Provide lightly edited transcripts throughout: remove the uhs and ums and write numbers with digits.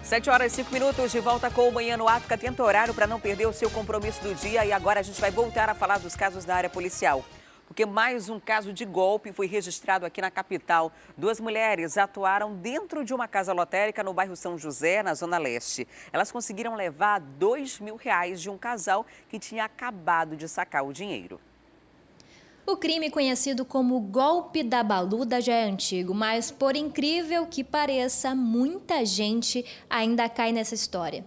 7h05, de volta com o Manhã no Ar. Fica atento ao horário para não perder o seu compromisso do dia. E agora a gente vai voltar a falar dos casos da área policial. Porque mais um caso de golpe foi registrado aqui na capital. 2 mulheres atuaram dentro de uma casa lotérica no bairro São José, na Zona Leste. Elas conseguiram levar R$2.000 de um casal que tinha acabado de sacar o dinheiro. O crime conhecido como golpe da baluda já é antigo, mas por incrível que pareça, muita gente ainda cai nessa história.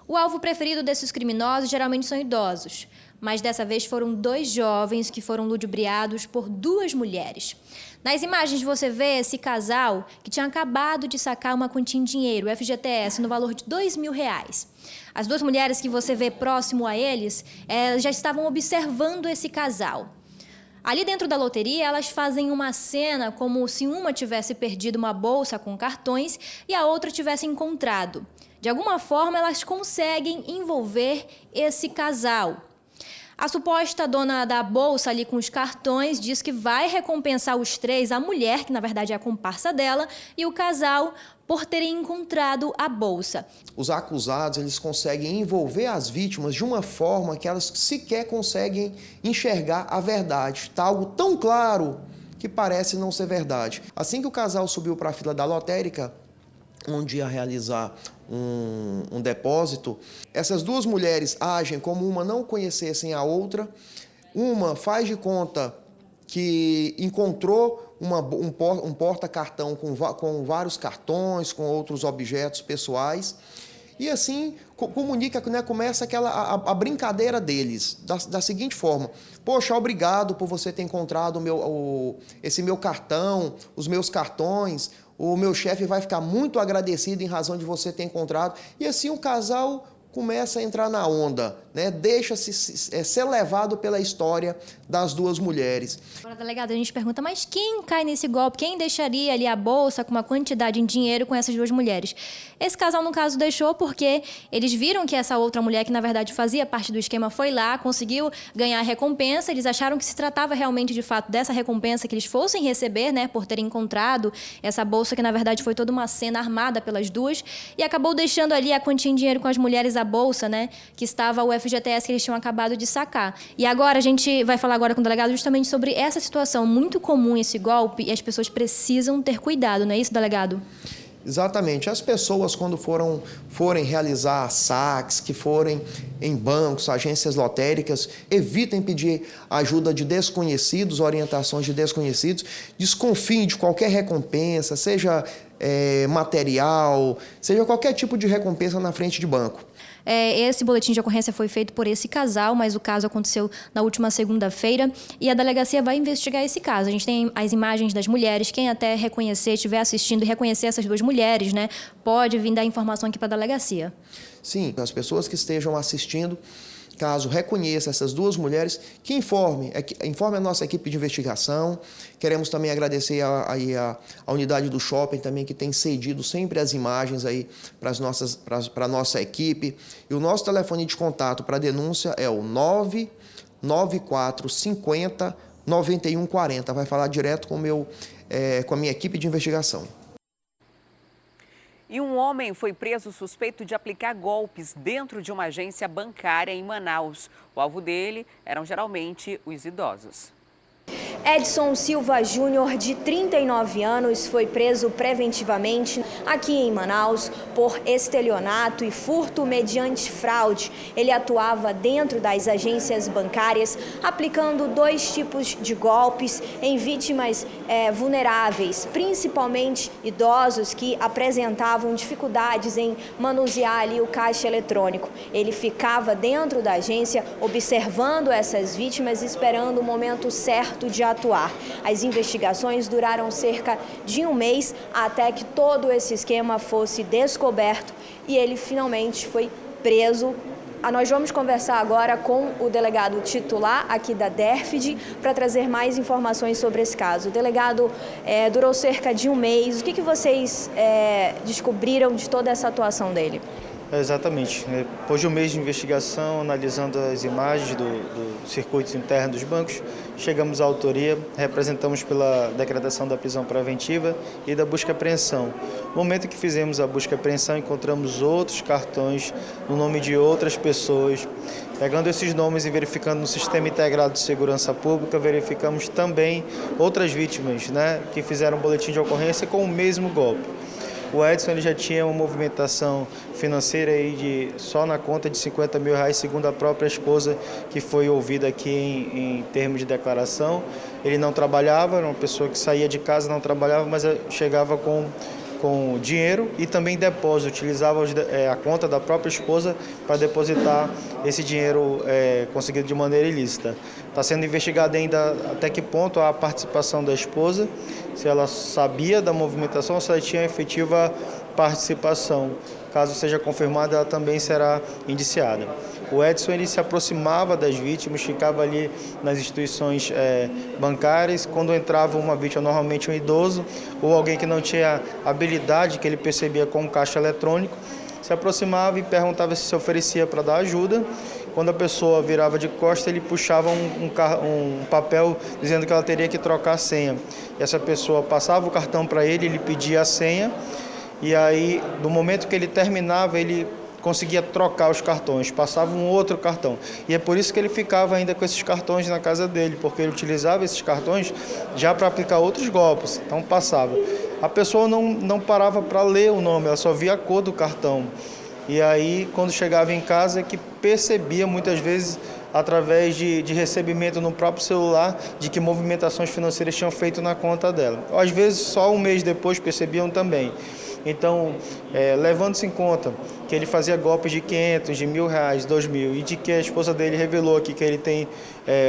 O alvo preferido desses criminosos geralmente são idosos, mas dessa vez foram 2 jovens que foram ludibriados por 2 mulheres. Nas imagens você vê esse casal que tinha acabado de sacar uma quantia em dinheiro, o FGTS, no valor de R$2.000. As 2 mulheres que você vê próximo a eles já estavam observando esse casal. Ali dentro da loteria, elas fazem uma cena como se uma tivesse perdido uma bolsa com cartões e a outra tivesse encontrado. De alguma forma, elas conseguem envolver esse casal. A suposta dona da bolsa ali com os cartões diz que vai recompensar os 3, a mulher, que na verdade é a comparsa dela, e o casal por terem encontrado a bolsa. Os acusados, eles conseguem envolver as vítimas de uma forma que elas sequer conseguem enxergar a verdade. Está algo tão claro que parece não ser verdade. Assim que o casal subiu para a fila da lotérica, onde ia realizar um depósito, essas 2 mulheres agem como uma não conhecessem a outra. Uma faz de conta que encontrou um porta-cartão com vários cartões, com outros objetos pessoais. E assim comunica, né, começa a brincadeira deles, da seguinte forma: poxa, obrigado por você ter encontrado esse meu cartão, os meus cartões, o meu chefe vai ficar muito agradecido em razão de você ter encontrado. E assim o casal começa a entrar na onda, né? Deixa-se ser levado pela história das 2 mulheres. Agora, delegado, a gente pergunta, mas quem cai nesse golpe? Quem deixaria ali a bolsa com uma quantidade em dinheiro com essas 2 mulheres? Esse casal, no caso, deixou porque eles viram que essa outra mulher, que na verdade fazia parte do esquema, foi lá, conseguiu ganhar a recompensa. Eles acharam que se tratava realmente, de fato, dessa recompensa que eles fossem receber, né, por terem encontrado essa bolsa, que na verdade foi toda uma cena armada pelas 2, e acabou deixando ali a quantia em dinheiro com as mulheres, a bolsa, né, que estava o FGTS que eles tinham acabado de sacar. E agora a gente vai falar agora com o delegado justamente sobre essa situação. Muito comum esse golpe e as pessoas precisam ter cuidado, não é isso, delegado? Exatamente. As pessoas, quando forem realizar saques, que forem em bancos, agências lotéricas, evitem pedir ajuda de desconhecidos, orientações de desconhecidos, desconfiem de qualquer recompensa, seja material, seja qualquer tipo de recompensa na frente de banco. Esse boletim de ocorrência foi feito por esse casal, mas o caso aconteceu na última segunda-feira e a delegacia vai investigar esse caso. A gente tem as imagens das mulheres, quem até reconhecer, estiver assistindo e reconhecer essas 2 mulheres, né, pode vir dar informação aqui para a delegacia. Sim, as pessoas que estejam assistindo, caso reconheça essas 2 mulheres, que informe a nossa equipe de investigação. Queremos também agradecer a unidade do shopping também, que tem cedido sempre as imagens aí para a nossa equipe. E o nosso telefone de contato para denúncia é o 99450 9140. Vai falar direto com a minha equipe de investigação. E um homem foi preso suspeito de aplicar golpes dentro de uma agência bancária em Manaus. O alvo dele eram geralmente os idosos. Edson Silva Júnior, de 39 anos, foi preso preventivamente aqui em Manaus por estelionato e furto mediante fraude. Ele atuava dentro das agências bancárias, aplicando 2 tipos de golpes em vítimas vulneráveis, principalmente idosos que apresentavam dificuldades em manusear ali o caixa eletrônico. Ele ficava dentro da agência, observando essas vítimas, esperando o momento certo de atuar. As investigações duraram cerca de 1 mês até que todo esse esquema fosse descoberto e ele finalmente foi preso. Nós vamos conversar agora com o delegado titular aqui da DERFID para trazer mais informações sobre esse caso. O delegado, durou cerca de 1 mês. O que vocês descobriram de toda essa atuação dele? Exatamente. Depois de um mês de investigação, analisando as imagens do circuito interno dos bancos, chegamos à autoria, representamos pela decretação da prisão preventiva e da busca e apreensão. No momento que fizemos a busca e apreensão, encontramos outros cartões no nome de outras pessoas. Pegando esses nomes e verificando no Sistema Integrado de Segurança Pública, verificamos também outras vítimas, que fizeram boletim de ocorrência com o mesmo golpe. O Edson ele já tinha uma movimentação financeira aí só na conta de R$50 mil, segundo a própria esposa, que foi ouvida aqui em termos de declaração. Ele não trabalhava, era uma pessoa que saía de casa, não trabalhava, mas chegava com dinheiro e também depósito, utilizava a conta da própria esposa para depositar esse dinheiro conseguido de maneira ilícita. Está sendo investigado ainda até que ponto a participação da esposa, se ela sabia da movimentação ou se ela tinha efetiva participação. Caso seja confirmada, ela também será indiciada. O Edson ele se aproximava das vítimas, ficava ali nas instituições bancárias. Quando entrava uma vítima, normalmente um idoso ou alguém que não tinha habilidade, que ele percebia com o caixa eletrônico, se aproximava e perguntava se oferecia para dar ajuda. Quando a pessoa virava de costas, ele puxava um papel dizendo que ela teria que trocar a senha. E essa pessoa passava o cartão para ele, ele pedia a senha, e aí, no momento que ele terminava, ele conseguia trocar os cartões, passava um outro cartão. E é por isso que ele ficava ainda com esses cartões na casa dele, porque ele utilizava esses cartões já para aplicar outros golpes, então passava. A pessoa não parava para ler o nome, ela só via a cor do cartão. E aí, quando chegava em casa, é que percebia muitas vezes, através de recebimento no próprio celular, de que movimentações financeiras tinham feito na conta dela. Às vezes, só um mês depois percebiam também. Então, levando-se em conta que ele fazia golpes de 500, de R$1.000, R$2.000, e de que a esposa dele revelou aqui que ele tem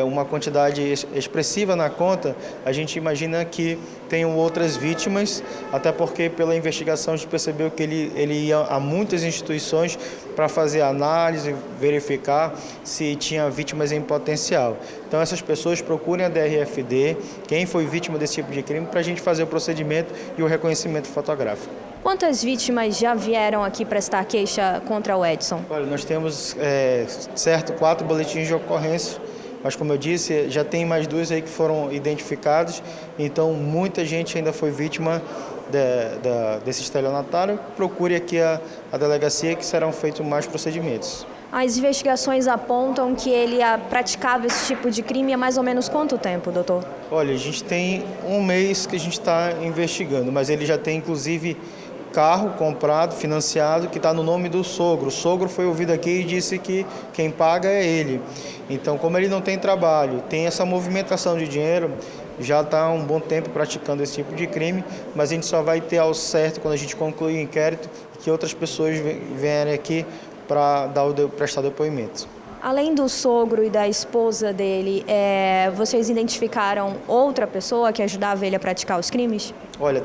uma quantidade expressiva na conta, a gente imagina que tenham outras vítimas, até porque pela investigação a gente percebeu que ele ia a muitas instituições para fazer análise, verificar se tinha vítimas em potencial. Então essas pessoas procurem a DRFD, quem foi vítima desse tipo de crime, para a gente fazer o procedimento e o reconhecimento fotográfico. Quantas vítimas já vieram aqui prestar queixa contra o Edson? Olha, nós temos 4 boletins de ocorrência, mas como eu disse, já tem mais 2 aí que foram identificados, então muita gente ainda foi vítima desse estelionatário. Procure aqui a delegacia que serão feitos mais procedimentos. As investigações apontam que ele praticava esse tipo de crime há mais ou menos quanto tempo, doutor? Olha, a gente tem um mês que a gente está investigando, mas ele já tem inclusive carro comprado, financiado, que está no nome do sogro. O sogro foi ouvido aqui e disse que quem paga é ele. Então, como ele não tem trabalho, tem essa movimentação de dinheiro, já está há um bom tempo praticando esse tipo de crime, mas a gente só vai ter ao certo quando a gente concluir o inquérito e que outras pessoas vierem aqui para prestar depoimento. Além do sogro e da esposa dele, vocês identificaram outra pessoa que ajudava ele a praticar os crimes? Olha,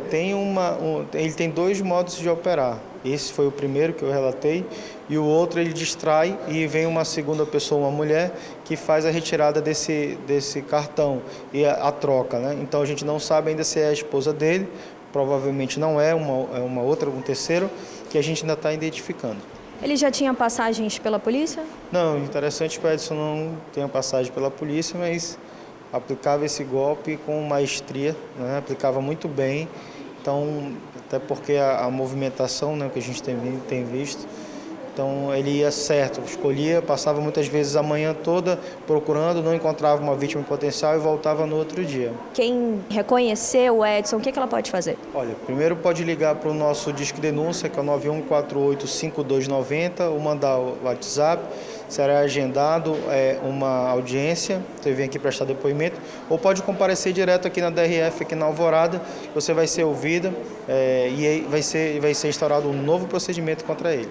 ele tem 2 modos de operar. Esse foi o primeiro que eu relatei, e o outro ele distrai e vem uma segunda pessoa, uma mulher, que faz a retirada desse cartão e a troca, Então a gente não sabe ainda se é a esposa dele, provavelmente não é, uma outra, um terceiro, que a gente ainda está identificando. Ele já tinha passagens pela polícia? Não, interessante que o Edson não tenha passagem pela polícia, mas aplicava esse golpe com maestria, aplicava muito bem. Então, até porque a movimentação que a gente tem visto, então ele ia certo, escolhia, passava muitas vezes a manhã toda procurando, não encontrava uma vítima em potencial e voltava no outro dia. Quem reconheceu o Edson, o que ela pode fazer? Olha, primeiro pode ligar para o nosso Disque Denúncia, que é o 9148-5290, ou mandar o WhatsApp, será agendado uma audiência, você vem aqui prestar depoimento, ou pode comparecer direto aqui na DRF, aqui na Alvorada, você vai ser ouvida e aí vai ser instaurado um novo procedimento contra ele.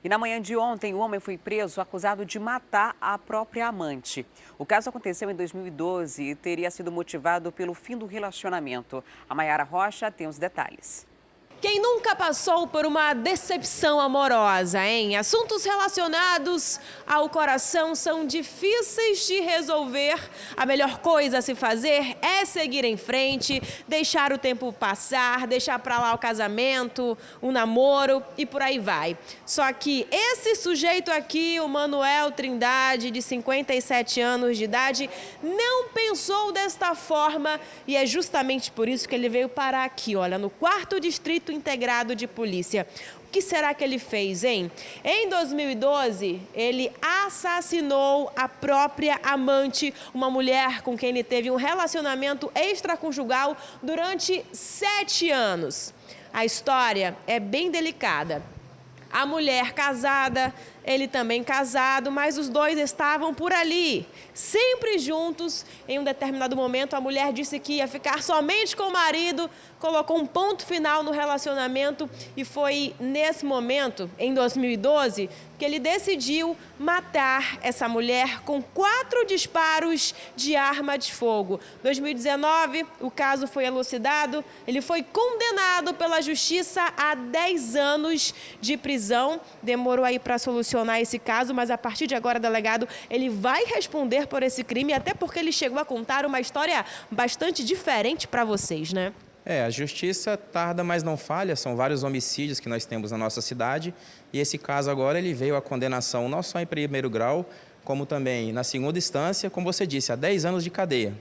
E na manhã de ontem, o homem foi preso acusado de matar a própria amante. O caso aconteceu em 2012 e teria sido motivado pelo fim do relacionamento. A Mayara Rocha tem os detalhes. Quem nunca passou por uma decepção amorosa, hein? Assuntos relacionados ao coração são difíceis de resolver. A melhor coisa a se fazer é seguir em frente, deixar o tempo passar, deixar pra lá o casamento, o namoro e por aí vai. Só que esse sujeito aqui, o Manuel Trindade, de 57 anos de idade, não pensou desta forma e é justamente por isso que ele veio parar aqui, olha, no 4º Distrito Integrado de Polícia. O que será que ele fez, hein? Em 2012, ele assassinou a própria amante, uma mulher com quem ele teve um relacionamento extraconjugal durante 7 anos. A história é bem delicada. A mulher casada, ele também casado, mas os dois estavam por ali, sempre juntos. Em um determinado momento, a mulher disse que ia ficar somente com o marido, colocou um ponto final no relacionamento e foi nesse momento, em 2012, que ele decidiu matar essa mulher com 4 disparos de arma de fogo. Em 2019, o caso foi elucidado, ele foi condenado pela justiça a 10 anos de prisão. Demorou aí para solucionar esse caso, mas a partir de agora, delegado, ele vai responder por esse crime, até porque ele chegou a contar uma história bastante diferente para vocês, né? A justiça tarda, mas não falha. São vários homicídios que nós temos na nossa cidade. E esse caso agora ele veio à condenação não só em 1º grau, como também na 2ª instância, como você disse, a 10 anos de cadeia.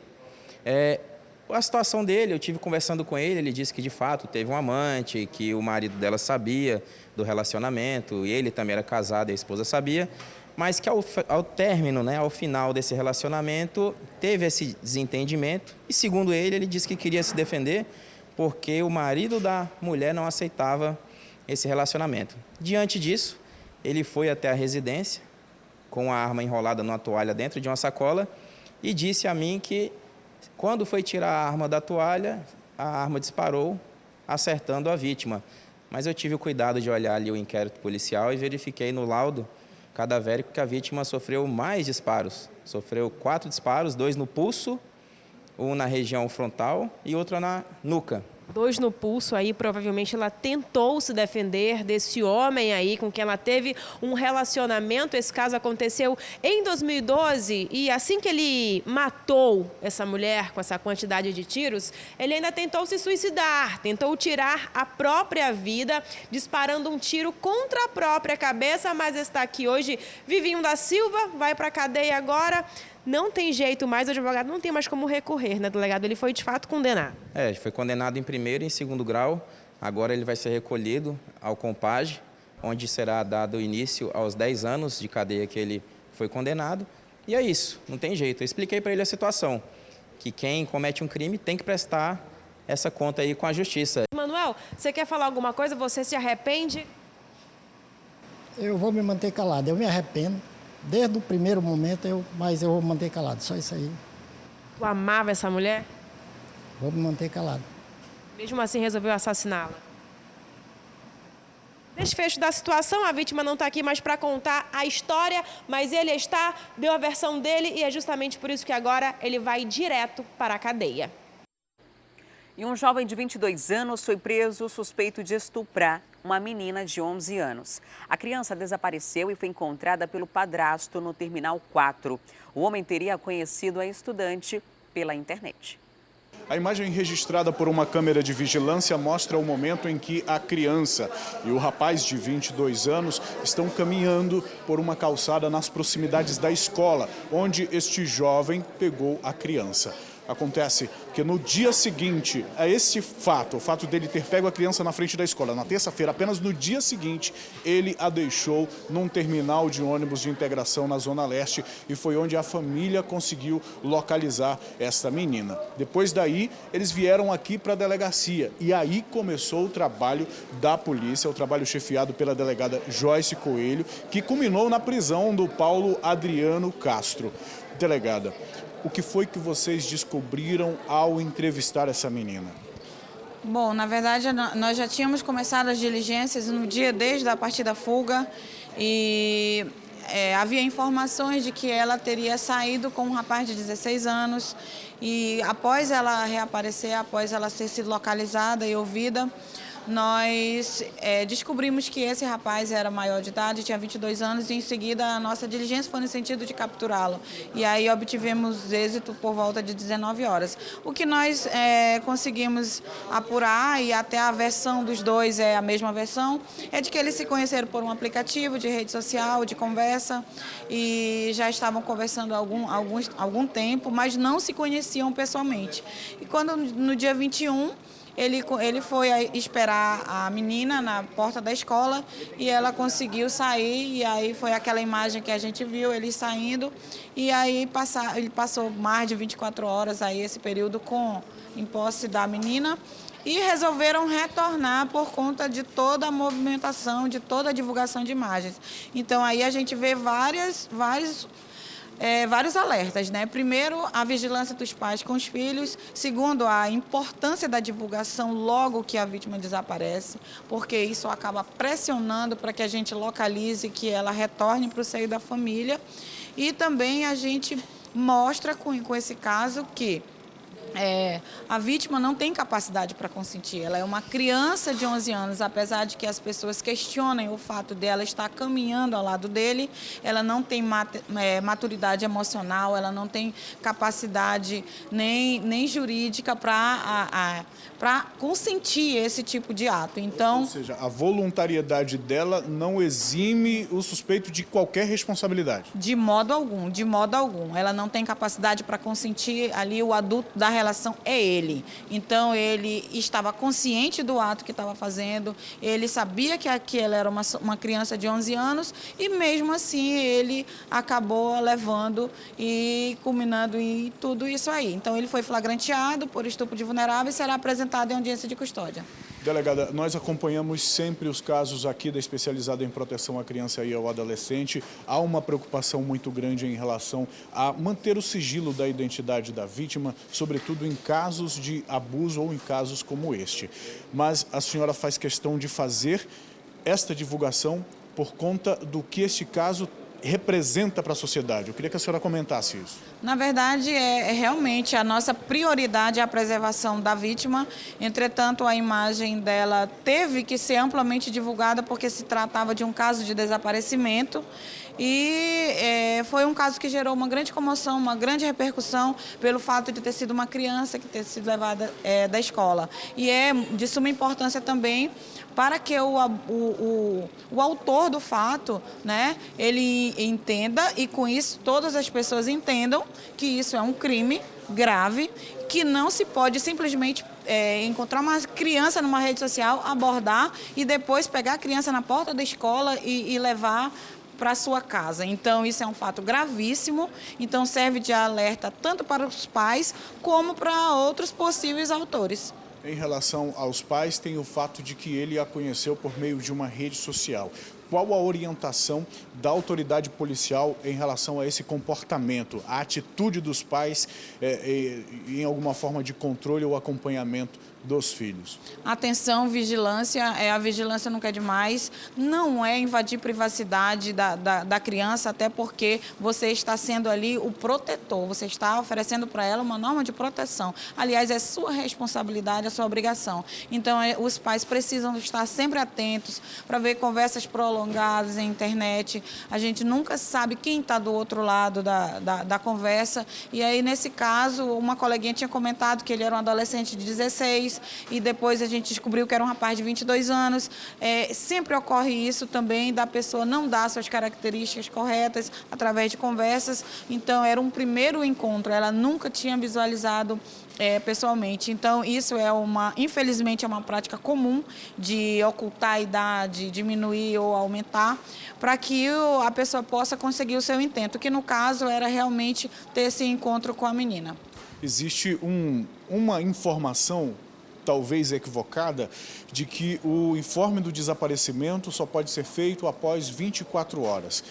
A situação dele, eu tive conversando com ele disse que de fato teve um amante, que o marido dela sabia do relacionamento, e ele também era casado e a esposa sabia, mas que ao término, ao final desse relacionamento, teve esse desentendimento e, segundo ele disse que queria se defender porque o marido da mulher não aceitava esse relacionamento. Diante disso, ele foi até a residência com a arma enrolada numa toalha dentro de uma sacola e disse a mim que, quando foi tirar a arma da toalha, a arma disparou, acertando a vítima. Mas eu tive o cuidado de olhar ali o inquérito policial e verifiquei no laudo cadavérico que a vítima sofreu mais disparos. Sofreu 4 disparos, 2 no pulso, um na região frontal e outro na nuca. 2 no pulso aí, provavelmente ela tentou se defender desse homem aí com quem ela teve um relacionamento. Esse caso aconteceu em 2012 e assim que ele matou essa mulher com essa quantidade de tiros, ele ainda tentou se suicidar, tentou tirar a própria vida, disparando um tiro contra a própria cabeça, mas está aqui hoje. Vivinho da Silva vai para a cadeia agora. Não tem jeito mais, o advogado não tem mais como recorrer, né, delegado? Ele foi de fato condenado. Foi condenado em 1º e em 2º grau. Agora ele vai ser recolhido ao Compage, onde será dado início aos 10 anos de cadeia que ele foi condenado. E é isso, não tem jeito. Eu expliquei para ele a situação, que quem comete um crime tem que prestar essa conta aí com a justiça. Manuel, você quer falar alguma coisa? Você se arrepende? Eu vou me manter calado, eu me arrependo. Desde o primeiro momento, mas eu vou me manter calado, só isso aí. Tu amava essa mulher? Vou me manter calado. Mesmo assim, resolveu assassiná-la? Desfecho da situação, a vítima não está aqui mais para contar a história, mas ele está, deu a versão dele e é justamente por isso que agora ele vai direto para a cadeia. E um jovem de 22 anos foi preso suspeito de estuprar uma menina de 11 anos. A criança desapareceu e foi encontrada pelo padrasto no Terminal 4. O homem teria conhecido a estudante pela internet. A imagem registrada por uma câmera de vigilância mostra o momento em que a criança e o rapaz de 22 anos estão caminhando por uma calçada nas proximidades da escola, onde este jovem pegou a criança. Acontece que no dia seguinte a esse fato, o fato dele ter pego a criança na frente da escola, na terça-feira, apenas no dia seguinte, ele a deixou num terminal de ônibus de integração na Zona Leste e foi onde a família conseguiu localizar essa menina. Depois daí, eles vieram aqui para a delegacia e aí começou o trabalho da polícia, o trabalho chefiado pela delegada Joyce Coelho, que culminou na prisão do Paulo Adriano Castro. Delegada, o que foi que vocês descobriram ao entrevistar essa menina? Bom, na verdade, nós já tínhamos começado as diligências no dia desde a partir da fuga e havia informações de que ela teria saído com um rapaz de 16 anos e após ela reaparecer, após ela ter sido localizada e ouvida, nós descobrimos que esse rapaz era maior de idade, tinha 22 anos, e em seguida a nossa diligência foi no sentido de capturá-lo. E aí obtivemos êxito por volta de 19 horas. O que nós conseguimos apurar, e até a versão dos dois é a mesma versão, é de que eles se conheceram por um aplicativo de rede social, de conversa, e já estavam conversando há algum tempo, mas não se conheciam pessoalmente. E quando no dia 21, ele foi esperar a menina na porta da escola e ela conseguiu sair, e aí foi aquela imagem que a gente viu, ele saindo, e aí ele passou mais de 24 horas, aí esse período em posse da menina, e resolveram retornar por conta de toda a movimentação, de toda a divulgação de imagens. Então aí a gente vê vários alertas, né? Primeiro, a vigilância dos pais com os filhos. Segundo, a importância da divulgação logo que a vítima desaparece, porque isso acaba pressionando para que a gente localize, que ela retorne para o seio da família. E também a gente mostra com esse caso que a vítima não tem capacidade para consentir. Ela é uma criança de 11 anos, apesar de que as pessoas questionem o fato dela estar caminhando ao lado dele, ela não tem maturidade emocional, ela não tem capacidade nem jurídica para consentir esse tipo de ato. Então, ou seja, a voluntariedade dela não exime o suspeito de qualquer responsabilidade? De modo algum, de modo algum. Ela não tem capacidade para consentir, ali o adulto da relação é ele. Então, ele estava consciente do ato que estava fazendo, ele sabia que ela era uma criança de 11 anos e, mesmo assim, ele acabou levando e culminando em tudo isso aí. Então, ele foi flagranteado por estupro de vulnerável e será apresentado em audiência de custódia. Delegada, nós acompanhamos sempre os casos aqui da especializada em proteção à criança e ao adolescente. Há uma preocupação muito grande em relação a manter o sigilo da identidade da vítima, sobretudo em casos de abuso ou em casos como este. Mas a senhora faz questão de fazer esta divulgação por conta do que este caso representa para a sociedade. Eu queria que a senhora comentasse isso. Na verdade, realmente a nossa prioridade é a preservação da vítima. Entretanto, a imagem dela teve que ser amplamente divulgada porque se tratava de um caso de desaparecimento. E foi um caso que gerou uma grande comoção, uma grande repercussão pelo fato de ter sido uma criança que ter sido levada da escola. E é de suma importância também para que o autor do fato, né, ele entenda, e com isso todas as pessoas entendam que isso é um crime grave, que não se pode simplesmente encontrar uma criança numa rede social, abordar e depois pegar a criança na porta da escola e levar para a sua casa. Então, isso é um fato gravíssimo, então serve de alerta tanto para os pais como para outros possíveis autores. Em relação aos pais, tem o fato de que ele a conheceu por meio de uma rede social. Qual a orientação da autoridade policial em relação a esse comportamento, a atitude dos pais em alguma forma de controle ou acompanhamento dos filhos? Atenção, vigilância, a vigilância nunca é demais, não é invadir privacidade da criança, até porque você está sendo ali o protetor, você está oferecendo para ela uma norma de proteção. Aliás, é sua responsabilidade, é sua obrigação. Então, os pais precisam estar sempre atentos para ver conversas prolongadas na internet. A gente nunca sabe quem está do outro lado da conversa. E aí, nesse caso, uma coleguinha tinha comentado que ele era um adolescente de 16, e depois a gente descobriu que era um rapaz de 22 anos. Sempre ocorre isso também, da pessoa não dar suas características corretas através de conversas. Então, era um primeiro encontro, ela nunca tinha visualizado pessoalmente. Então, isso infelizmente, é uma prática comum de ocultar a idade, diminuir ou aumentar, para que a pessoa possa conseguir o seu intento, que no caso era realmente ter esse encontro com a menina. Existe uma informação, talvez equivocada, de que o informe do desaparecimento só pode ser feito após 24 horas.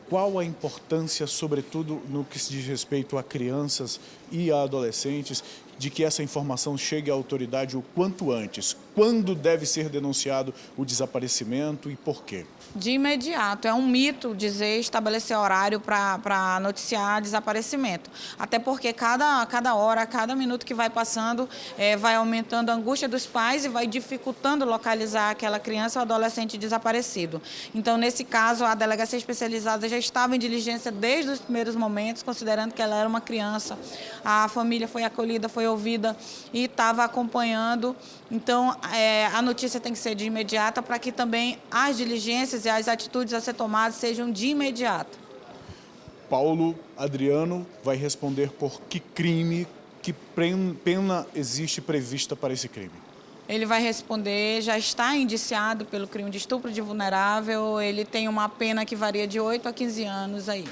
Qual a importância, sobretudo, no que se diz respeito a crianças e a adolescentes de que essa informação chegue à autoridade o quanto antes? Quando deve ser denunciado o desaparecimento e por quê? De imediato. É um mito dizer, estabelecer horário para noticiar desaparecimento. Até porque cada hora, cada minuto que vai passando, vai aumentando a angústia dos pais e vai dificultando localizar aquela criança ou adolescente desaparecido. Então, nesse caso, a delegacia especializada já estava em diligência desde os primeiros momentos, considerando que ela era uma criança. A família foi acolhida, foi ouvida e estava acompanhando. Então, a notícia tem que ser de imediata para que também as diligências e as atitudes a ser tomadas sejam de imediato. Paulo Adriano vai responder por que crime, que pena existe prevista para esse crime? Ele vai responder, já está indiciado pelo crime de estupro de vulnerável, ele tem uma pena que varia de 8 a 15 anos aí.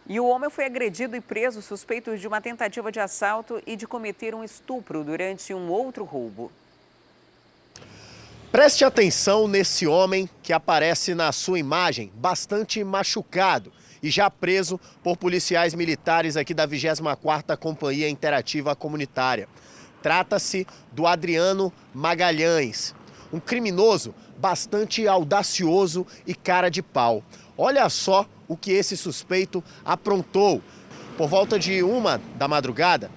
E o homem foi agredido e preso suspeito de uma tentativa de assalto e de cometer um estupro durante um outro roubo. Preste atenção nesse homem que aparece na sua imagem, bastante machucado e já preso por policiais militares aqui da 24ª Companhia Interativa Comunitária. Trata-se do Adriano Magalhães, um criminoso bastante audacioso e cara de pau. Olha só o que esse suspeito aprontou. Por volta de 1 da madrugada,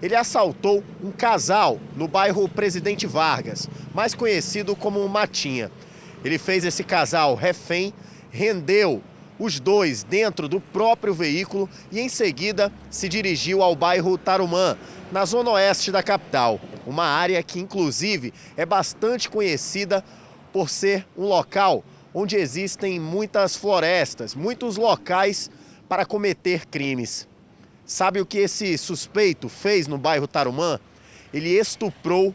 ele assaltou um casal no bairro Presidente Vargas, mais conhecido como Matinha. Ele fez esse casal refém, rendeu os dois dentro do próprio veículo e em seguida se dirigiu ao bairro Tarumã, na zona oeste da capital. Uma área que inclusive é bastante conhecida por ser um local onde existem muitas florestas, muitos locais para cometer crimes. Sabe o que esse suspeito fez no bairro Tarumã? Ele estuprou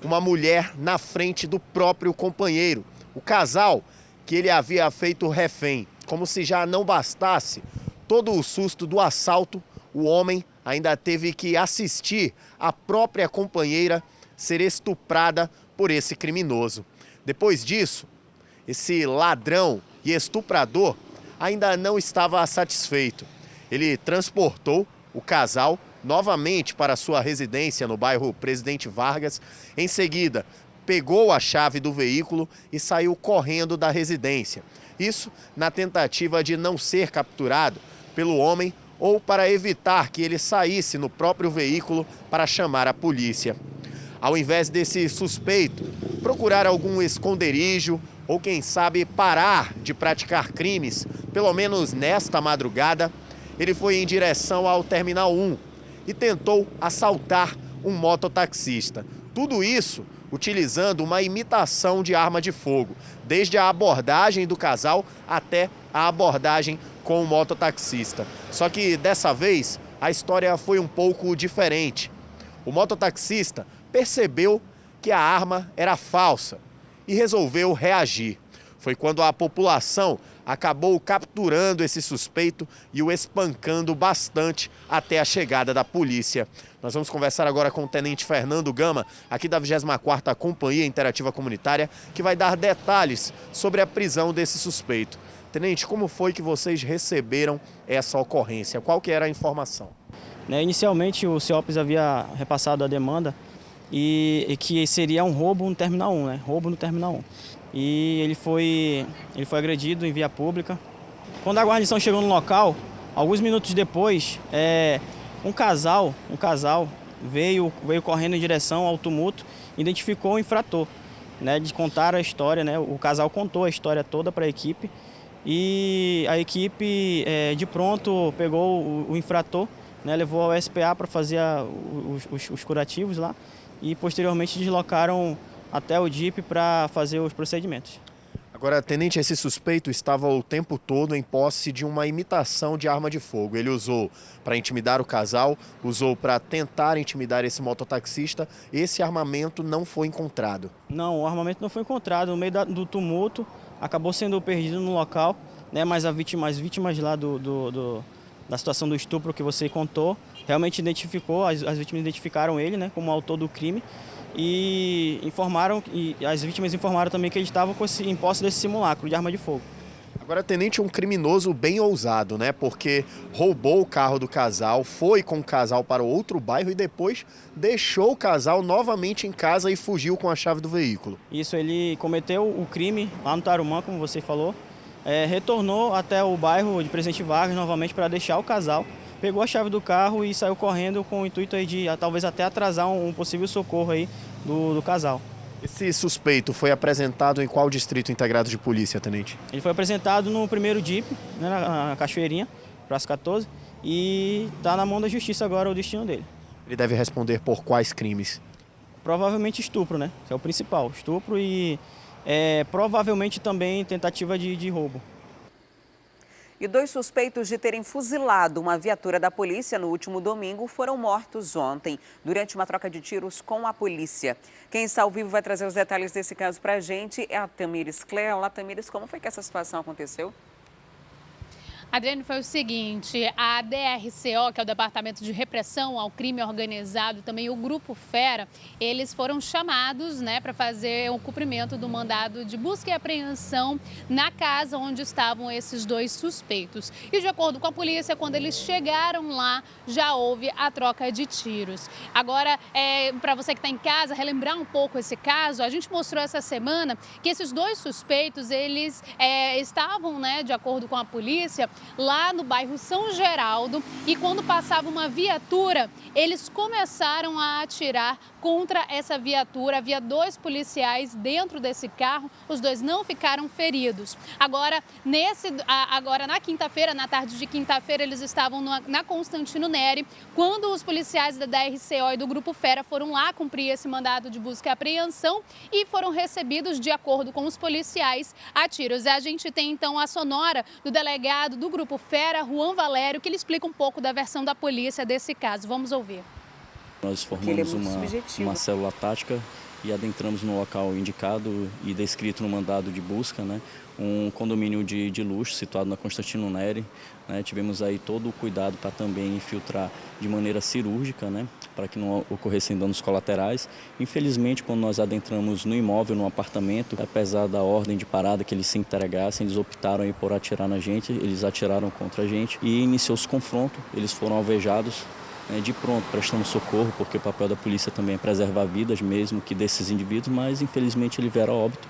uma mulher na frente do próprio companheiro, o casal que ele havia feito refém. Como se já não bastasse todo o susto do assalto, o homem ainda teve que assistir a própria companheira ser estuprada por esse criminoso. Depois disso, esse ladrão e estuprador ainda não estava satisfeito. Ele transportou o casal novamente para sua residência no bairro Presidente Vargas. Em seguida, pegou a chave do veículo e saiu correndo da residência. Isso na tentativa de não ser capturado pelo homem ou para evitar que ele saísse no próprio veículo para chamar a polícia. Ao invés desse suspeito procurar algum esconderijo ou, quem sabe, parar de praticar crimes, pelo menos nesta madrugada, ele foi em direção ao Terminal 1 e tentou assaltar um mototaxista. Tudo isso utilizando uma imitação de arma de fogo, desde a abordagem do casal até a abordagem com o mototaxista. Só que dessa vez a história foi um pouco diferente. O mototaxista percebeu que a arma era falsa e resolveu reagir. Foi quando a população acabou capturando esse suspeito e o espancando bastante até a chegada da polícia. Nós vamos conversar agora com o Tenente Fernando Gama, aqui da 24ª Companhia Interativa Comunitária, que vai dar detalhes sobre a prisão desse suspeito. Tenente, como foi que vocês receberam essa ocorrência? Qual que era a informação? Inicialmente o CEOPS havia repassado a demanda e que seria um roubo no Terminal 1, né? Roubo no Terminal 1. E ele foi agredido em via pública. Quando a guarnição chegou no local, alguns minutos depois, um casal veio correndo em direção ao tumulto, identificou o infrator, né? De contar a história, né? O casal contou a história toda para a equipe e a equipe de pronto pegou o infrator, né? Levou ao SPA para fazer os curativos lá e posteriormente deslocaram até o DIP para fazer os procedimentos. Agora, tenente, esse suspeito estava o tempo todo em posse de uma imitação de arma de fogo. Ele usou para intimidar o casal, usou para tentar intimidar esse mototaxista. Esse armamento não foi encontrado. Não, o armamento não foi encontrado. No meio do tumulto, acabou sendo perdido no local, né? Mas as vítimas lá da situação do estupro que você contou, realmente identificou, as vítimas identificaram ele, né, como autor do crime. E as vítimas informaram também que eles estavam em posse desse simulacro de arma de fogo. Agora, tenente, um criminoso bem ousado, né? Porque roubou o carro do casal, foi com o casal para outro bairro e depois deixou o casal novamente em casa e fugiu com a chave do veículo. Isso, ele cometeu o crime lá no Tarumã, como você falou, retornou até o bairro de Presidente Vargas novamente para deixar o casal, pegou a chave do carro e saiu correndo com o intuito aí de talvez até atrasar um possível socorro aí do casal. Esse suspeito foi apresentado em qual distrito integrado de polícia, tenente? Ele foi apresentado no primeiro DIP, né, na Cachoeirinha, Praça 14, e está na mão da justiça agora o destino dele. Ele deve responder por quais crimes? Provavelmente estupro, né? Esse é o principal, estupro e provavelmente também tentativa de roubo. E 2 suspeitos de terem fuzilado uma viatura da polícia no último domingo foram mortos ontem, durante uma troca de tiros com a polícia. Quem está ao vivo vai trazer os detalhes desse caso para a gente é a Tamires Cléa. Olá, Tamires, como foi que essa situação aconteceu? Adriane, foi o seguinte, a DRCO, que é o Departamento de Repressão ao Crime Organizado, também o Grupo Fera, eles foram chamados, né, para fazer o cumprimento do mandado de busca e apreensão na casa onde estavam esses 2 suspeitos. E de acordo com a polícia, quando eles chegaram lá, já houve a troca de tiros. Agora, para você que está em casa, relembrar um pouco esse caso, a gente mostrou essa semana que esses 2 suspeitos, eles estavam, né, de acordo com a polícia, lá no bairro São Geraldo, e quando passava uma viatura, eles começaram a atirar contra essa viatura. Havia 2 policiais dentro desse carro, os 2 não ficaram feridos. Agora na quinta-feira, na tarde de quinta-feira, eles estavam na Constantino Neri, quando os policiais da DRCO e do Grupo Fera foram lá cumprir esse mandado de busca e apreensão e foram recebidos, de acordo com os policiais, a tiros. A gente tem então a sonora do delegado do Grupo Fera, Juan Valério, que ele explica um pouco da versão da polícia desse caso. Vamos ouvir. Nós formamos uma célula tática e adentramos no local indicado e descrito no mandado de busca, né, um condomínio de luxo situado na Constantino Neri. Né, tivemos aí todo o cuidado para também infiltrar de maneira cirúrgica, né, para que não ocorressem danos colaterais. Infelizmente, quando nós adentramos no imóvel, no apartamento, apesar da ordem de parada que eles se entregassem, eles optaram aí por atirar na gente, eles atiraram contra a gente e iniciou-se confronto, eles foram alvejados. De pronto, prestamos socorro, porque o papel da polícia também é preservar vidas mesmo que desses indivíduos, mas infelizmente ele vieram a óbito.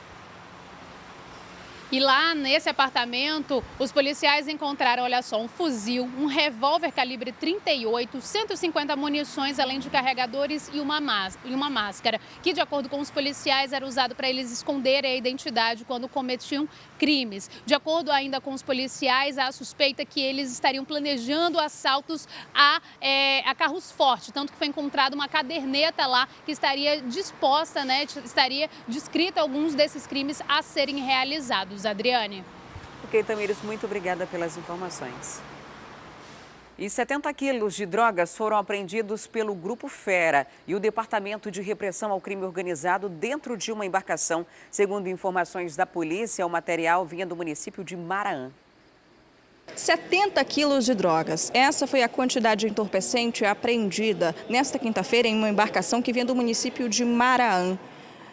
E lá nesse apartamento, os policiais encontraram, olha só, um fuzil, um revólver calibre 38, 150 munições, além de carregadores e uma máscara, que, de acordo com os policiais, era usado para eles esconderem a identidade quando cometiam crimes. De acordo ainda com os policiais, há a suspeita que eles estariam planejando assaltos a carros fortes, tanto que foi encontrada uma caderneta lá que estaria disposta, né, estaria descrita alguns desses crimes a serem realizados. Adriane. Ok, Tamires, muito obrigada pelas informações. E 70 quilos de drogas foram apreendidos pelo Grupo Fera e o Departamento de Repressão ao Crime Organizado dentro de uma embarcação. Segundo informações da polícia, o material vinha do município de Maraã. 70 quilos de drogas. Essa foi a quantidade de entorpecente apreendida nesta quinta-feira em uma embarcação que vinha do município de Maraã.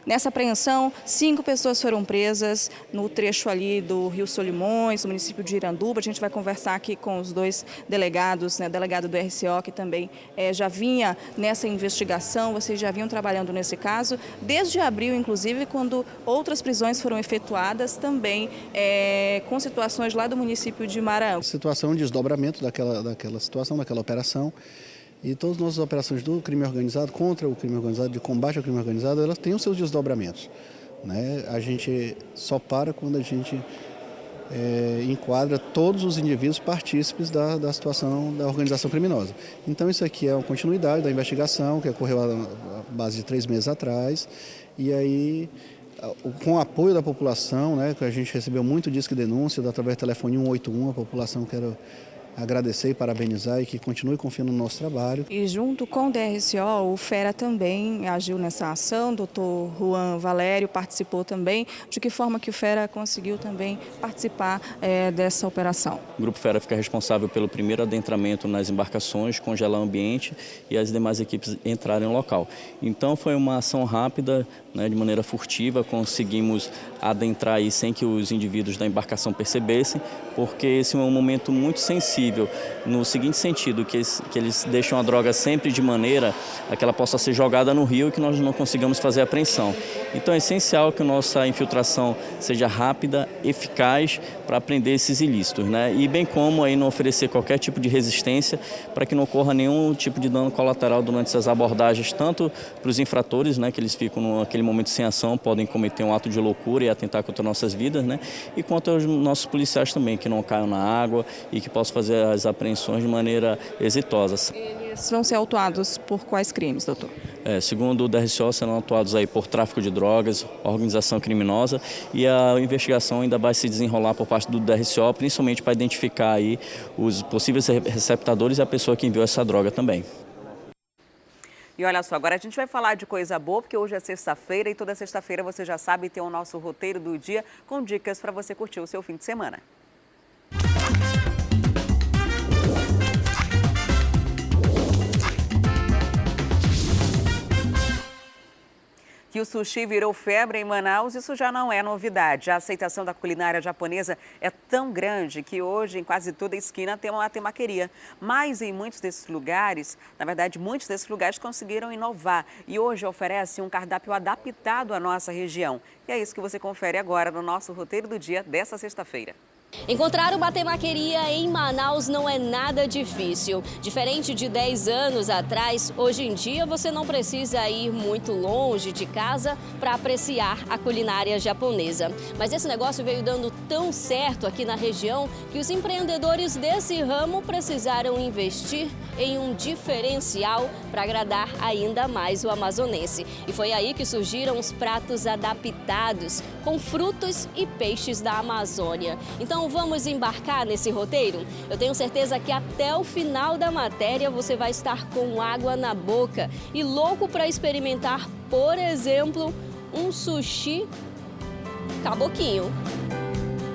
Nessa apreensão, 5 pessoas foram presas no trecho ali do Rio Solimões, no município de Iranduba. A gente vai conversar aqui com os 2 delegados, né, delegado do RCO, que também já vinha nessa investigação, vocês já vinham trabalhando nesse caso, desde abril, inclusive, quando outras prisões foram efetuadas também com situações lá do município de Maraã. Situação de desdobramento daquela situação, daquela operação. E todas as nossas operações do crime organizado, contra o crime organizado, de combate ao crime organizado, elas têm os seus desdobramentos. Né? A gente só para quando a gente enquadra todos os indivíduos partícipes da situação da organização criminosa. Então isso aqui é uma continuidade da investigação que ocorreu à base de 3 meses atrás. E aí, com o apoio da população, né, que a gente recebeu muito disco de denúncia, através do telefone 181, a população que era agradecer e parabenizar e que continue confiando no nosso trabalho. E junto com o DRCO, o FERA também agiu nessa ação, o doutor Juan Valério participou também. De que forma que o FERA conseguiu também participar dessa operação? O Grupo FERA fica responsável pelo primeiro adentramento nas embarcações, congelar o ambiente e as demais equipes entrarem no local. Então foi uma ação rápida, né, de maneira furtiva, conseguimos adentrar aí sem que os indivíduos da embarcação percebessem, porque esse é um momento muito sensível, no seguinte sentido, que eles deixam a droga sempre de maneira a que ela possa ser jogada no rio e que nós não consigamos fazer a apreensão. Então é essencial que a nossa infiltração seja rápida, eficaz, para apreender esses ilícitos, né? E bem como aí não oferecer qualquer tipo de resistência para que não ocorra nenhum tipo de dano colateral durante essas abordagens, tanto para os infratores, né, que eles ficam naquele momento sem ação, podem cometer um ato de loucura e atentar contra nossas vidas, né? E quanto aos nossos policiais também, que não caiam na água e que possam fazer as apreensões de maneira exitosa. Eles vão ser autuados por quais crimes, doutor? Segundo o DRCO, serão atuados aí por tráfico de drogas, organização criminosa, e a investigação ainda vai se desenrolar por parte do DRCO, principalmente para identificar aí os possíveis receptadores e a pessoa que enviou essa droga também. E olha só, agora a gente vai falar de coisa boa, porque hoje é sexta-feira e toda sexta-feira você já sabe tem o nosso roteiro do dia com dicas para você curtir o seu fim de semana. Que o sushi virou febre em Manaus, isso já não é novidade. A aceitação da culinária japonesa é tão grande que hoje em quase toda esquina tem uma temaqueria. Mas em muitos desses lugares, na verdade, muitos desses lugares conseguiram inovar e hoje oferecem um cardápio adaptado à nossa região. E é isso que você confere agora no nosso roteiro do dia dessa sexta-feira. Encontrar uma temaqueria em Manaus não é nada difícil. Diferente de 10 anos atrás, hoje em dia você não precisa ir muito longe de casa para apreciar a culinária japonesa. Mas esse negócio veio dando tão certo aqui na região que os empreendedores desse ramo precisaram investir em um diferencial para agradar ainda mais o amazonense. E foi aí que surgiram os pratos adaptados com frutos e peixes da Amazônia. Então vamos embarcar nesse roteiro? Eu tenho certeza que até o final da matéria você vai estar com água na boca e louco para experimentar, por exemplo, um sushi caboquinho.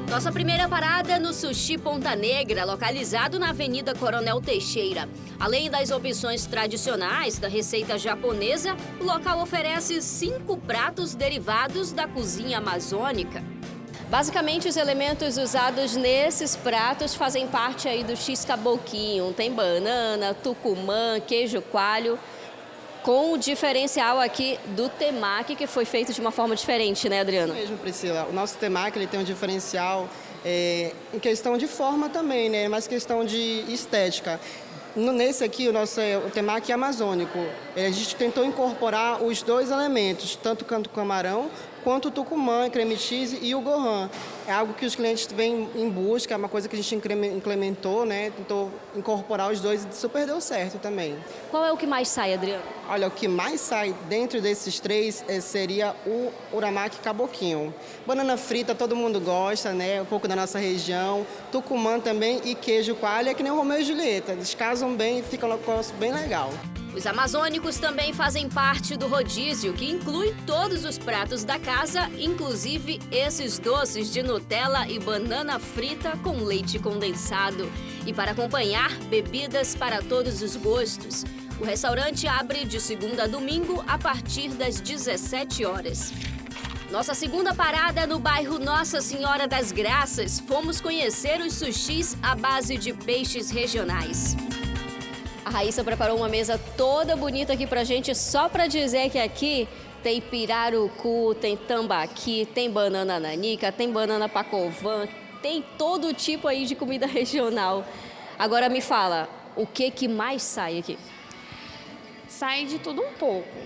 Nossa primeira parada no Sushi Ponta Negra, localizado na Avenida Coronel Teixeira. Além das opções tradicionais da receita japonesa, o local oferece 5 pratos derivados da cozinha amazônica. Basicamente, os elementos usados nesses pratos fazem parte aí do X-caboquinho. Tem banana, tucumã, queijo coalho, com o diferencial aqui do temaki, que foi feito de uma forma diferente, né, Adriano? Isso mesmo, Priscila. O nosso temaki ele tem um diferencial em questão de forma também, né? Mas questão de estética. Nesse aqui, o temaki amazônico, a gente tentou incorporar os 2 elementos, tanto o canto camarão quanto o tucumã, creme cheese e o gohan. É algo que os clientes vêm em busca, é uma coisa que a gente implementou, né? Tentou incorporar os 2 e super deu certo também. Qual é o que mais sai, Adriano? Olha, o que mais sai dentro desses 3 seria o uramaki caboquinho. Banana frita todo mundo gosta, né? Um pouco da nossa região. Tucumã também e queijo coalho, é que nem o Romeu e Julieta. Eles casam bem e fica um negócio bem legal. Os amazônicos também fazem parte do rodízio, que inclui todos os pratos da casa, inclusive esses doces de Nutella e banana frita com leite condensado. E para acompanhar, bebidas para todos os gostos. O restaurante abre de segunda a domingo a partir das 17 horas. Nossa segunda parada é no bairro Nossa Senhora das Graças. Fomos conhecer os sushis à base de peixes regionais. A Raíssa preparou uma mesa toda bonita aqui pra gente, só pra dizer que aqui tem pirarucu, tem tambaqui, tem banana nanica, tem banana pacovan, tem todo tipo aí de comida regional. Agora me fala, o que mais sai aqui? Sai de tudo um pouco,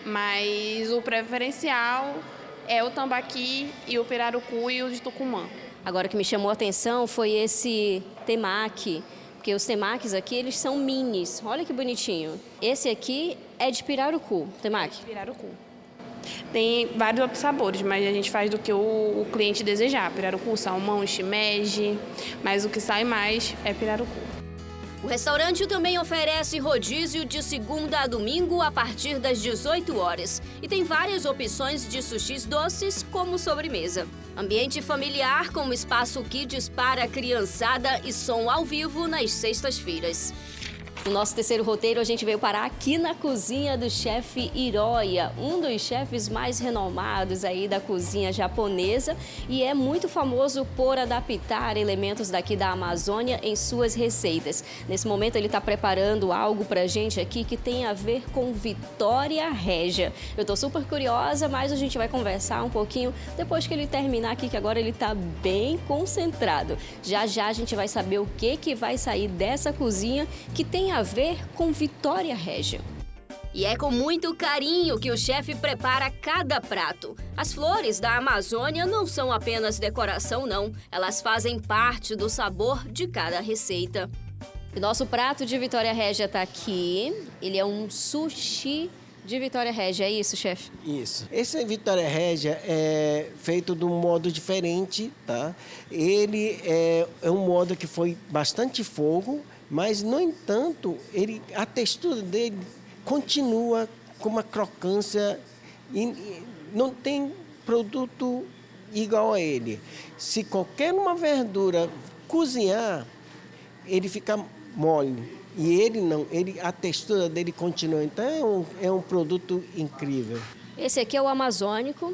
mas o preferencial é o tambaqui e o pirarucu e o de tucumã. Agora o que me chamou a atenção foi esse temaki. Porque os temakis aqui, eles são minis. Olha que bonitinho. Esse aqui é de pirarucu, temaki? Pirarucu. Tem vários outros sabores, mas a gente faz do que o cliente desejar. Pirarucu, salmão, shimeji, mas o que sai mais é pirarucu. restaurante também oferece rodízio de segunda a domingo a partir das 18 horas e tem várias opções de sushis doces como sobremesa. Ambiente familiar com espaço kids para criançada e som ao vivo nas sextas-feiras. No nosso terceiro roteiro, a gente veio parar aqui na cozinha do chefe Hiroya, um dos chefes mais renomados aí da cozinha japonesa e é muito famoso por adaptar elementos daqui da Amazônia em suas receitas. Nesse momento, ele está preparando algo pra gente aqui que tem a ver com Vitória Régia. Eu tô super curiosa, mas a gente vai conversar um pouquinho depois que ele terminar aqui, que agora ele tá bem concentrado. Já já a gente vai saber o que vai sair dessa cozinha que tem a ver com Vitória Régia. E é com muito carinho que o chefe prepara cada prato. As flores da Amazônia não são apenas decoração, não. Elas fazem parte do sabor de cada receita. O nosso prato de Vitória Régia tá aqui. Ele é um sushi de Vitória Régia, é isso, chefe? Isso. Esse Vitória Régia é feito de um modo diferente, tá? Ele é um modo que foi bastante fogo, mas, no entanto, a textura dele continua com uma crocância e não tem produto igual a ele. Se qualquer uma verdura cozinhar, ele fica mole. E ele não, a textura dele continua. Então, é um produto incrível. Esse aqui é o amazônico,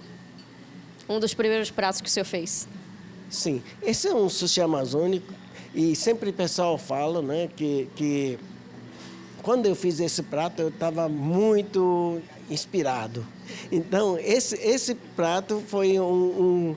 um dos primeiros pratos que o senhor fez. Sim, esse é um sushi amazônico. E sempre o pessoal fala, né, que quando eu fiz esse prato, eu estava muito inspirado. Então, esse prato foi um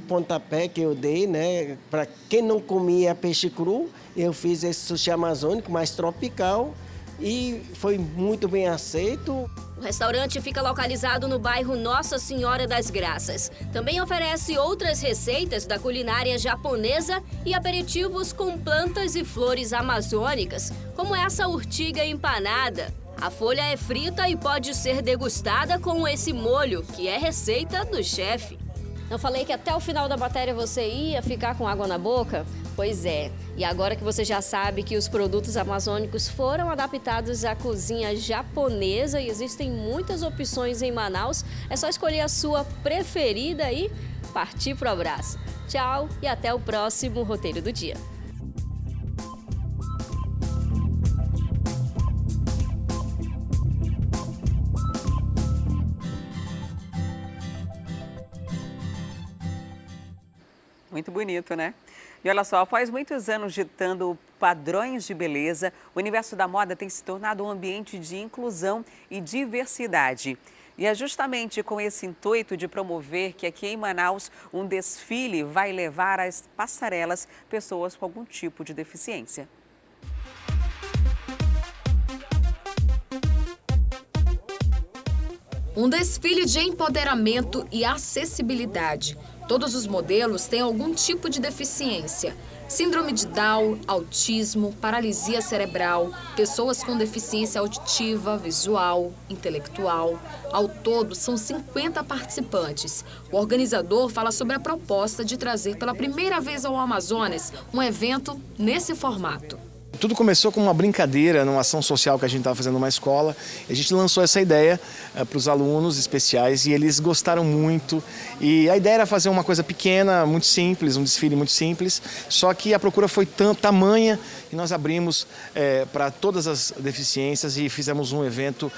pontapé que eu dei, né? Para quem não comia peixe cru, eu fiz esse sushi amazônico, mais tropical, e foi muito bem aceito. O restaurante fica localizado no bairro Nossa Senhora das Graças. Também oferece outras receitas da culinária japonesa e aperitivos com plantas e flores amazônicas, como essa urtiga empanada. A folha é frita e pode ser degustada com esse molho, que é receita do chefe. Eu falei que até o final da matéria você ia ficar com água na boca? Pois é, e agora que você já sabe que os produtos amazônicos foram adaptados à cozinha japonesa e existem muitas opções em Manaus, é só escolher a sua preferida e partir pro abraço. Tchau e até o próximo Roteiro do Dia. Muito bonito, né? E olha só, após muitos anos ditando padrões de beleza, o universo da moda tem se tornado um ambiente de inclusão e diversidade. E é justamente com esse intuito de promover que aqui em Manaus um desfile vai levar às passarelas pessoas com algum tipo de deficiência. Um desfile de empoderamento e acessibilidade. Todos os modelos têm algum tipo de deficiência. Síndrome de Down, autismo, paralisia cerebral, pessoas com deficiência auditiva, visual, intelectual. Ao todo, são 50 participantes. O organizador fala sobre a proposta de trazer pela primeira vez ao Amazonas um evento nesse formato. Tudo começou com uma brincadeira, numa ação social que a gente estava fazendo numa escola. A gente lançou essa ideia para os alunos especiais e eles gostaram muito. E a ideia era fazer uma coisa pequena, muito simples, um desfile muito simples. Só que a procura foi tamanha que nós abrimos para todas as deficiências e fizemos um evento,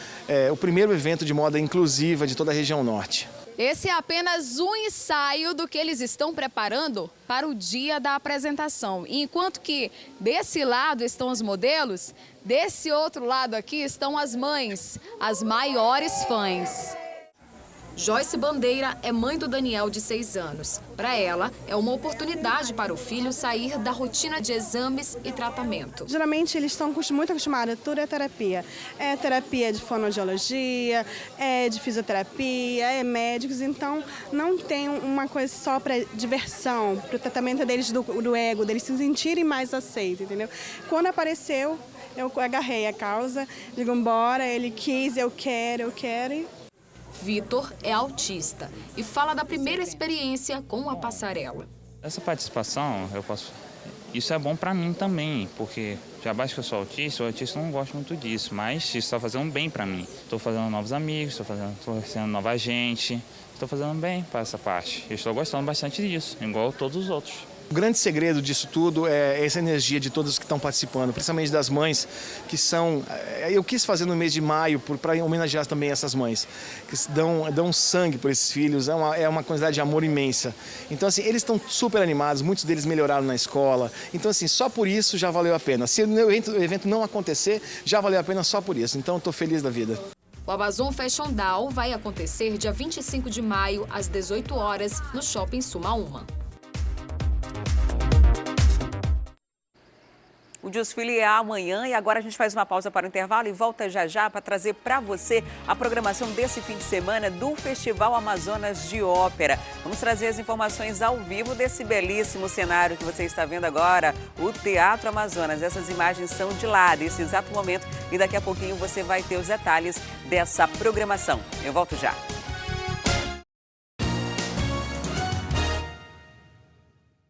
o primeiro evento de moda inclusiva de toda a região norte. Esse é apenas um ensaio do que eles estão preparando para o dia da apresentação. E enquanto que desse lado estão os modelos, desse outro lado aqui estão as mães, as maiores fãs. Joyce Bandeira é mãe do Daniel, de 6 anos. Para ela, é uma oportunidade para o filho sair da rotina de exames e tratamento. Geralmente, eles estão muito acostumados, tudo é terapia. É terapia de fonoaudiologia, é de fisioterapia, é médicos. Então, não tem uma coisa só para diversão, para o tratamento deles do ego, deles se sentirem mais aceitos, entendeu? Quando apareceu, eu agarrei a causa, digo, bora, ele quis, eu quero e... Vitor é autista e fala da primeira experiência com a passarela. Essa participação, eu posso isso é bom para mim também, porque já basta que eu sou autista, o autista não gosta muito disso, mas isso está fazendo bem para mim. Estou fazendo novos amigos, estou conhecendo nova gente, estou fazendo bem para essa parte. Eu estou gostando bastante disso, igual todos os outros. O grande segredo disso tudo é essa energia de todos que estão participando, principalmente das mães, que são... Eu quis fazer no mês de maio para homenagear também essas mães, que dão sangue por esses filhos, é uma quantidade de amor imensa. Então, assim, eles estão super animados, muitos deles melhoraram na escola. Então, assim, só por isso já valeu a pena. Se o evento não acontecer, já valeu a pena só por isso. Então, estou feliz da vida. O Amazon Fashion Doll vai acontecer dia 25 de maio, às 18 horas, no Shopping Suma Uma. O desfile é amanhã e agora a gente faz uma pausa para o intervalo e volta já já para trazer para você a programação desse fim de semana do Festival Amazonas de Ópera. Vamos trazer as informações ao vivo desse belíssimo cenário que você está vendo agora, o Teatro Amazonas. Essas imagens são de lá, desse exato momento, e daqui a pouquinho você vai ter os detalhes dessa programação. Eu volto já.